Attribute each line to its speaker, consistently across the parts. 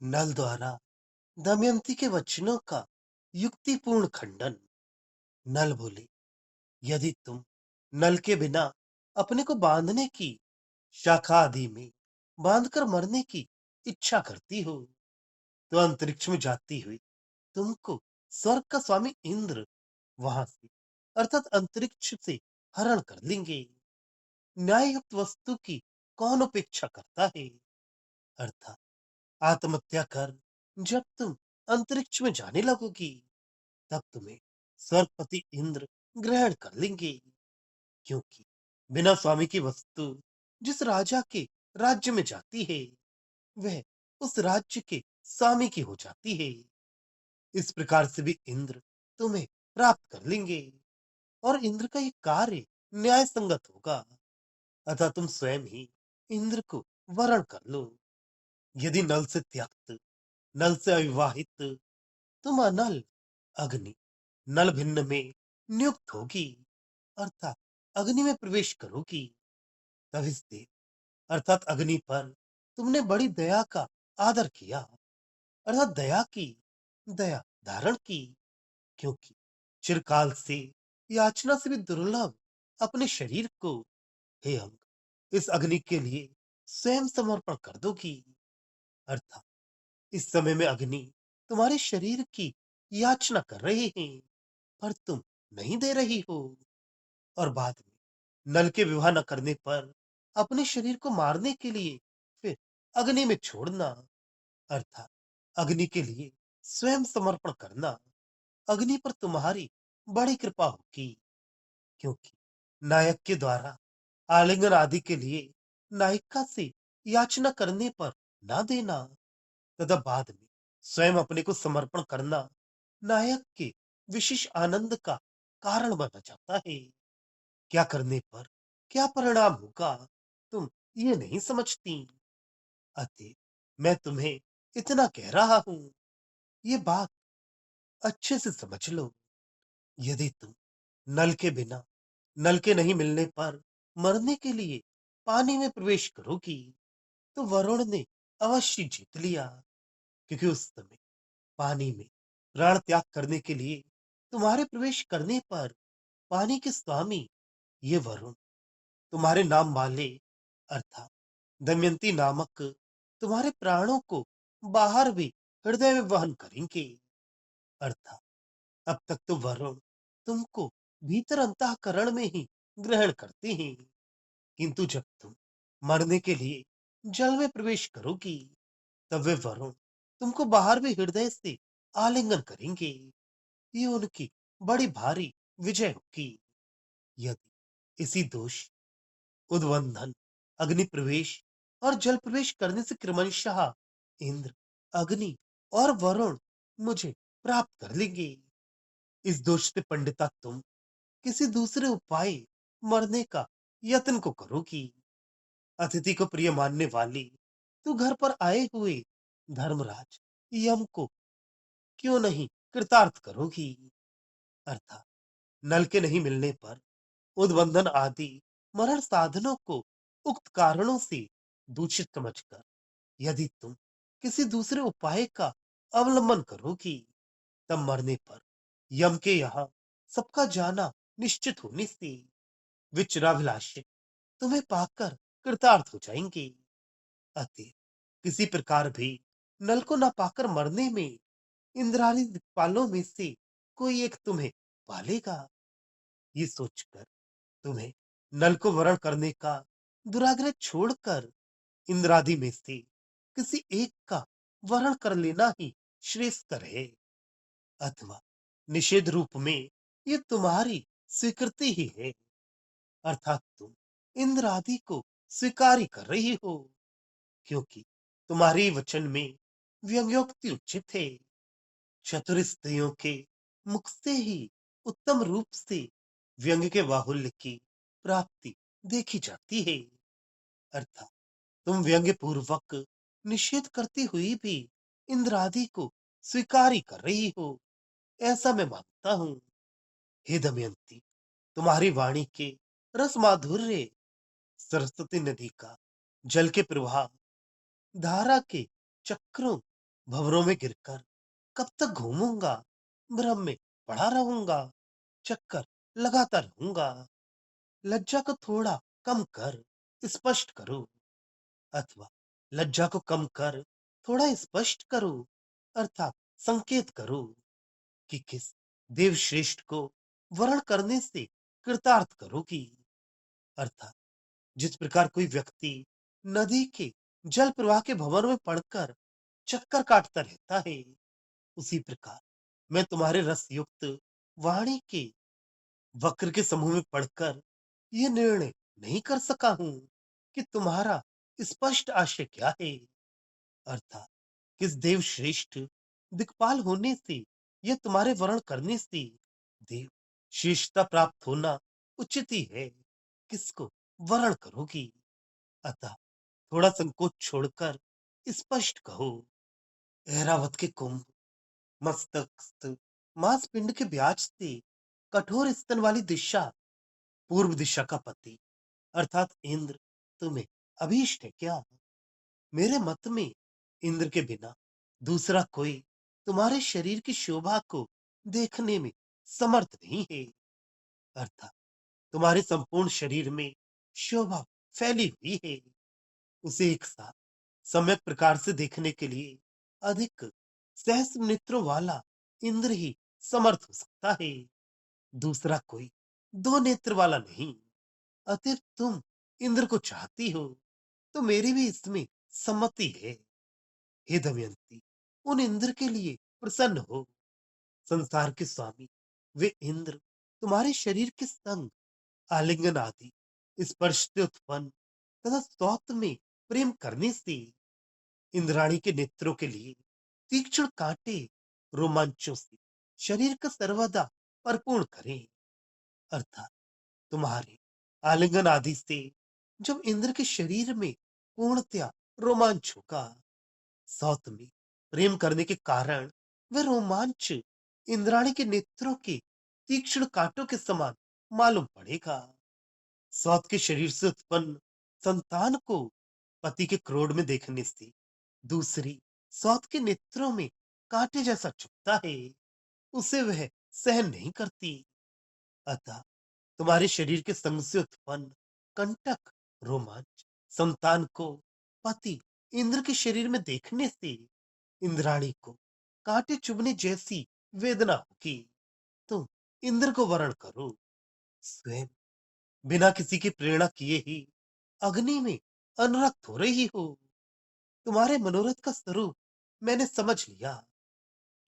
Speaker 1: नल द्वारा दमयंती के वचनों का युक्तिपूर्ण खंडन। नल बोले, यदि तुम नल के बिना अपने को बांधने की शाखा आदि में बांधकर मरने की इच्छा करती हो, तो अंतरिक्ष में जाती हुई तुमको स्वर्ग का स्वामी इंद्र वहां से अर्थात अंतरिक्ष से हरण कर लेंगे। न्याययुक्त वस्तु की कौन उपेक्षा करता है? अर्थात आत्महत्या कर जब तुम अंतरिक्ष में जाने लगोगी, तब तुम्हें स्वर्गपति इंद्र ग्रहण कर लेंगे, क्योंकि बिना स्वामी की वस्तु जिस राजा के राज्य में जाती है, वह उस राज्य के स्वामी की हो जाती है। इस प्रकार से भी इंद्र तुम्हें प्राप्त कर लेंगे और इंद्र का ये कार्य न्याय संगत होगा। अतः तुम स्वयं ही इंद्र को वरण कर लो। यदि नल से त्यक्त, नल से अविवाहित तुम अनल अग्नि नल भिन्न में नियुक्त होगी, अर्थात अग्नि में प्रवेश करोगी। तब इस देव अर्थात अग्नि पर तुमने बड़ी दया का आदर किया, अर्थात दया की, दया धारण की, क्योंकि चिरकाल से याचना से भी दुर्लभ अपने शरीर को, हे अंग, इस अग्नि के लिए स्वयं समर्पण कर दोगी। अर्थात इस समय में अग्नि तुम्हारे शरीर की याचना कर रहे हैं, पर तुम नहीं दे रही हो। और बाद में नल के विवाह न करने पर अपने शरीर को मारने के लिए फिर अग्नि में छोड़ना, अर्थात अग्नि के लिए स्वयं समर्पण करना, अग्नि पर तुम्हारी बड़ी कृपा होगी, क्योंकि नायक के द्वारा आलिंगन आदि के लिए नायिका से याचना करने पर ना देना तथा बाद में स्वयं अपने को समर्पण करना नायक के विशेष आनंद का कारण बना जाता है। क्या करने पर क्या परिणाम होगा, तुम ये नहीं समझती। अतः मैं तुम्हें इतना कह रहा हूं, ये बात अच्छे से समझ लो। यदि तुम नल के बिना, नल के नहीं मिलने पर मरने के लिए पानी में प्रवेश करोगी, तो वरुण ने अवश्य जीत लिया, क्योंकि उस समय पानी में प्राण त्याग करने के लिए तुम्हारे प्रवेश करने पर पानी के स्वामी ये वरुण तुम्हारे नाम वाले अर्थात दमयंती नामक तुम्हारे प्राणों को बाहर भी हृदय में वहन करेंगे। अर्थात अब तक तो वरुण तुमको भीतर अंतःकरण में ही ग्रहण करते हैं, किंतु जब तुम मरने के लिए जल में प्रवेश करोगी, तब वे वरुण तुमको बाहर भी हृदय से आलिंगन करेंगे। ये उनकी बड़ी भारी विजय होगी। यदि इसी दोष उद्वंधन, अग्नि प्रवेश और जल प्रवेश करने से क्रमशः इंद्र, अग्नि और वरुण मुझे प्राप्त कर लेंगे। इस दोष से पंडिता तुम किसी दूसरे उपाय मरने का यत्न को करोगी। अतिथि को प्रिय मानने वाली तू घर पर आए हुए धर्मराज यम को क्यों नहीं कृतार्थ करोगी। अर्थात नल के नहीं मिलने पर उद्बंधन आदि मरण साधनों को उक्त कारणों से दूषित समझकर यदि तुम किसी दूसरे उपाय का अवलंबन करोगी, तब मरने पर यम के यहाँ सबका जाना निश्चित होने से विचराभिलाषी तुम्हें पाकर कृतार्थ हो जाएंगे। अतः किसी प्रकार भी नल को न पाकर मरने में इंद्राणी दिक्पालों में से कोई एक तुम्हें पालेगा। ये सोचकर तुम्हें नल को वरण करने का दुराग्रह छोड़कर इंद्रादि में से किसी एक का वरण कर लेना ही श्रेष्ठकर है। अथवा निषेध रूप में ये तुम्हारी स्वीकृति ही है, अर्थात तुम इंद्र आदि को स्वीकार ही कर रही हो, क्योंकि तुम्हारी वचन में व्यंग्योक्ति उचित है। चतुर स्त्रियों के मुख से ही उत्तम रूप से व्यंग्य के बाहुल्य की प्राप्ति देखी जाती है। अर्थात तुम व्यंग्य पूर्वक निषेध करती हुई भी इंद्र आदि को स्वीकार ही कर रही हो, ऐसा मैं मानता हूं। हे दमयंती, तुम्हारी वाणी के रस माधुर्य सरस्वती नदी का जल के प्रवाह धारा के चक्रों भंवरों में गिरकर कब तक घूमूंगा, भ्रम में पड़ा रहूंगा, चक्कर लगाता रहूंगा। लज्जा को थोड़ा कम कर, स्पष्ट करो, अथवा लज्जा को कम कर थोड़ा स्पष्ट करो, अर्थात संकेत करो कि किस देव श्रेष्ठ को वर्ण करने से कृतार्थ करोगी। अर्थात जिस प्रकार कोई व्यक्ति नदी के जल प्रवाह के भंवर में पड़कर चक्कर काटता रहता है, उसी प्रकार मैं तुम्हारे रस युक्त वाणी के वक्र के समूह में पढ़कर यह निर्णय नहीं कर सका हूं कि तुम्हारा स्पष्ट आशय क्या है, अर्थात किस देव श्रेष्ठ दिक्पाल होने से या तुम्हारे वर्ण करने से देव श्रेष्ठता प्राप्त होना उचित ही है, किसको वर्ण करोगी। अतः थोड़ा संकोच छोड़कर स्पष्ट कहो। ऐरावत के कुंभ मस्तक मांसपिंड के ब्याज से कठोर स्तन वाली दिशा पूर्व दिशा का पति अर्थात इंद्र तुम्हें अभीष्ट है क्या। मेरे मत में इंद्र के बिना दूसरा कोई तुम्हारे शरीर की शोभा को देखने में समर्थ नहीं है, अर्थात तुम्हारे संपूर्ण शरीर में शोभा फैली हुई है, उसे एक साथ सम्यक प्रकार से देखने के लिए अधिक सहस्र नेत्रों वाला इंद्र ही समर्थ हो सकता है, दूसरा कोई दो नेत्र वाला नहीं। अतएव तुम इंद्र को चाहती हो तो मेरी भी इसमें सम्मति है। हे दमयंती, उन इंद्र के लिए प्रसन्न हो। संसार के स्वामी वे इंद्र तुम्हारे शरीर के संग आलिंगन आदि स्पर्श से उत्पन्न तथा सौत में प्रेम करने से इंद्राणी के नेत्रों के लिए तीक्ष्ण कांटे रोमांचों से शरीर का सर्वदा परिपूर्ण करें, अर्थात तुम्हारे आलिंगन आदि से जब इंद्र के शरीर में पूर्णतया रोमांच होगा, सौत में प्रेम करने के कारण वह रोमांच इंद्राणी के नेत्रों के तीक्ष्ण कांटों के समान मालूम पड़ेगा। सौत के शरीर से उत्पन्न संतान को पति के क्रोध में देखने से दूसरी सौत के नेत्रों में कांटे जैसा चुभता है, उसे वह सहन नहीं करती। अतः तुम्हारे शरीर के संग से उत्पन्न कंटक रोमांच संतान को पति इंद्र के शरीर में देखने से इंद्राणी को कांटे चुभने जैसी वेदना होगी। तुम इंद्र को वरण करो, स्वयं बिना किसी की प्रेरणा किए ही अग्नि में अनुरक्त हो रही हो। तुम्हारे मनोरथ का स्वरूप मैंने समझ लिया।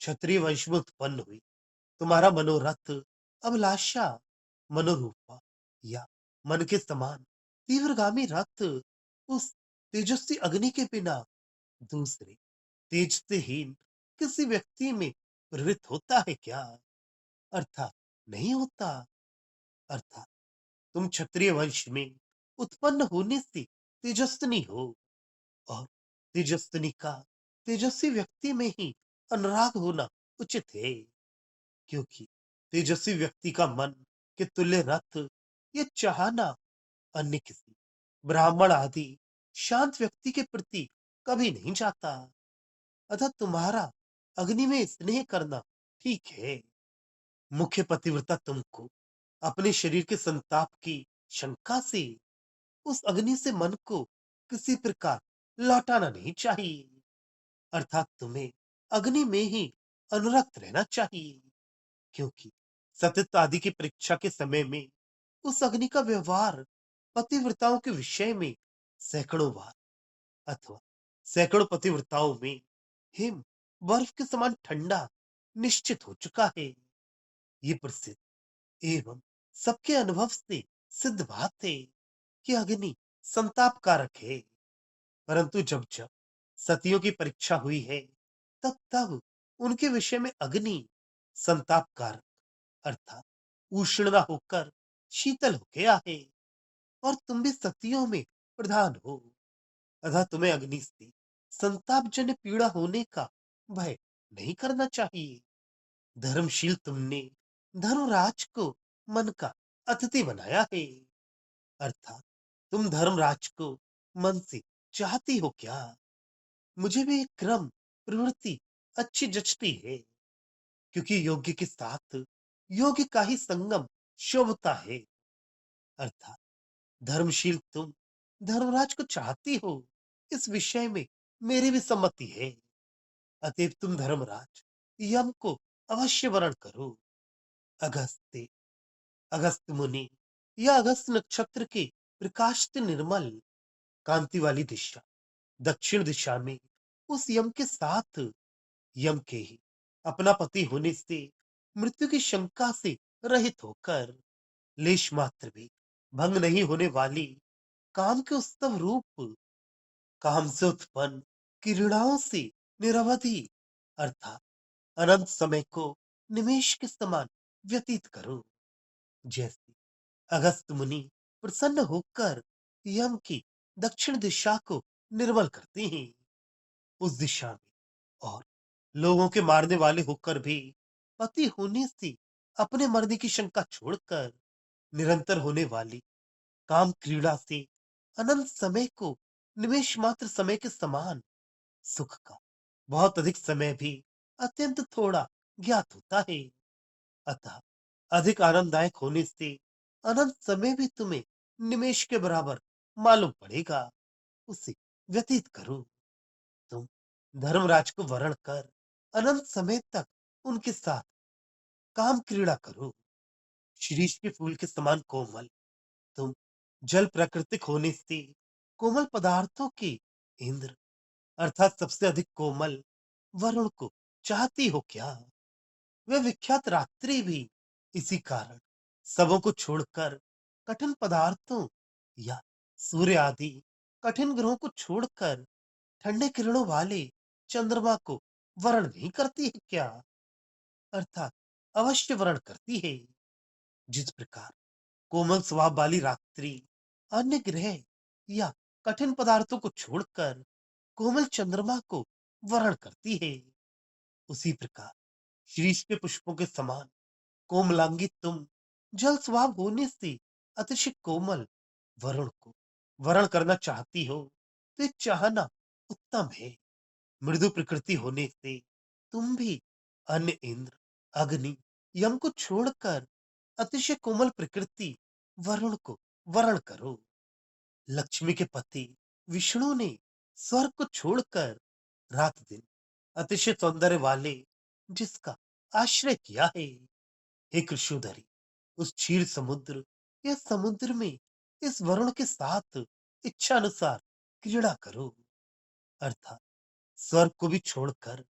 Speaker 1: क्षत्रिय वंश में उत्पन्न हुई तुम्हारा मनोरथ अभिलाषा मनोरूपा या मन के समान तीव्रगामी रथ उस तेजस्वी अग्नि के बिना दूसरे तेज से हीन किसी व्यक्ति में प्रवृत्त होता है क्या, अर्थात नहीं होता। अर्थात तुम क्षत्रिय वंश में उत्पन्न होने से तेजस्विनी हो और तेजस्विनी का तेजस्वी व्यक्ति में ही अनुराग होना उचित है, क्योंकि तेजस्वी व्यक्ति का मन के तुल्य रथ ये चाहना अन्य किसी ब्राह्मण आदि शांत व्यक्ति के प्रति कभी नहीं जाता। अतः तुम्हारा अग्नि में स्नेह करना ठीक है। मुख्य पतिव्रता तुमको अपने शरीर के संताप की शंका से उस अग्नि से मन को किसी प्रकार लौटाना नहीं चाहिए, अर्थात तुम्हें अग्नि में ही अनुरक्त रहना चाहिए, क्योंकि सतत आदि की परीक्षा के समय में उस अग्नि का व्यवहार पतिव्रताओं के विषय में सैकड़ों बार अथवा सैकड़ों पतिव्रताओं में हिम बर्फ के समान ठंडा निश्चित हो चुका है। ये प्रसिद्ध एवं सबके अनुभव से सिद्ध बात है कि अग्नि संताप कारक है, परंतु जब जब सतियों की परीक्षा हुई है तब तब उनके विषय में अग्नि संताप कारक अर्थात उष्ण न होकर शीतल हो गया है, और तुम भी सतियों में प्रधान हो। अतः तुम्हें अग्नि से संतापजन्य पीड़ा होने का भय नहीं करना चाहिए। धर्मशील तुमने धर्मराज को मन का अतिथि बनाया है, अर्थात तुम धर्मराज को मन से चाहती हो क्या। मुझे भी एक क्रम प्रवृत्ति अच्छी जचती है, क्योंकि योग्य के साथ योग्य का ही संगम शोभता है। अर्थात धर्मशील तुम धर्मराज को चाहती हो, इस विषय में मेरी भी सम्मति है। अतएव तुम धर्मराज यम को अवश्य वरण करो। अगस्त्य अगस्त मुनि या अगस्त नक्षत्र के प्रकाश से निर्मल कांति वाली दिशा दक्षिण दिशा में उस यम के साथ यम के ही अपना पति होने से मृत्यु की शंका से रहित होकर लेश मात्र भी भंग नहीं होने वाली काम के उत्सव रूप काम से उत्पन्न किरणाओं से निरवधि अर्थात अनंत समय को निमेश के समान व्यतीत करो। जैसे अगस्त मुनि प्रसन्न होकर यम की दक्षिण दिशा को निर्मल करते हैं, उस दिशा में और लोगों के मारने वाले होकर भी पति होने से अपने मरने की शंका छोड़कर निरंतर होने वाली काम क्रीड़ा से अनंत समय को निमेष मात्र समय के समान सुख का बहुत अधिक समय भी अत्यंत थोड़ा ज्ञात होता है। अतः अधिक आनंददायक होने से अनंत समय भी तुम्हें निमेष के बराबर मालूम पड़ेगा, उसे व्यतीत करो। तुम धर्मराज को वरण कर अनंत समय तक उनके साथ काम क्रीड़ा करो। शीरीष के फूल के समान कोमल तुम जल प्राकृतिक होने से कोमल पदार्थों के इंद्र अर्थात सबसे अधिक कोमल वरुण को चाहती हो क्या? वह विख्यात रात्रि भी इसी कारण सबों को छोड़कर कठिन पदार्थों या सूर्य आदि कठिन ग्रहों को छोड़कर ठंडे किरणों वाले चंद्रमा को वरण नहीं करती है क्या? अर्थात अवश्य वरण करती है। जिस प्रकार कोमल स्वभाव वाली रात्रि अन्य ग्रह या कठिन पदार्थों को छोड़कर कोमल चंद्रमा को वरण करती है, उसी प्रकार शीश के पुष्पों के समान कोमलांगी तुम जल स्वभाव होने से अतिशय कोमल वरुण को वरण करना चाहती हो, तो ये चाहना उत्तम है। मृदु प्रकृति होने से तुम भी अन्य इंद्र अग्नि यम को छोड़कर अतिशय कोमल प्रकृति वरुण को वरण करो। लक्ष्मी के पति विष्णु ने स्वर्ग को छोड़कर रात दिन अतिशय सौंदर्य वाले जिसका आश्रय किया है, हे कृष्णोदरी उस क्षीर समुद्र या समुद्र में इस वरुण के साथ इच्छा अनुसार क्रीड़ा करो। अर्थात स्वर्ग को भी छोड़कर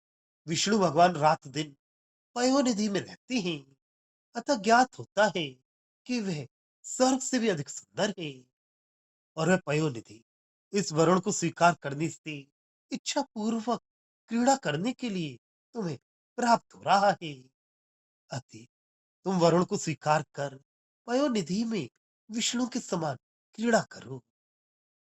Speaker 1: विष्णु भगवान रात दिन पयोनिधि में रहते हैं, अतः ज्ञात होता है कि वह स्वर्ग से भी अधिक सुंदर है। और वह पयोनिधि इस वरुण को स्वीकार करने से इच्छा पूर्वक क्रीड़ा करने के लिए तुम्हें प्राप्त हो रहा है। अति तुम वरुण को स्वीकार कर पयोनिधि में विष्णु के समान क्रीड़ा करो।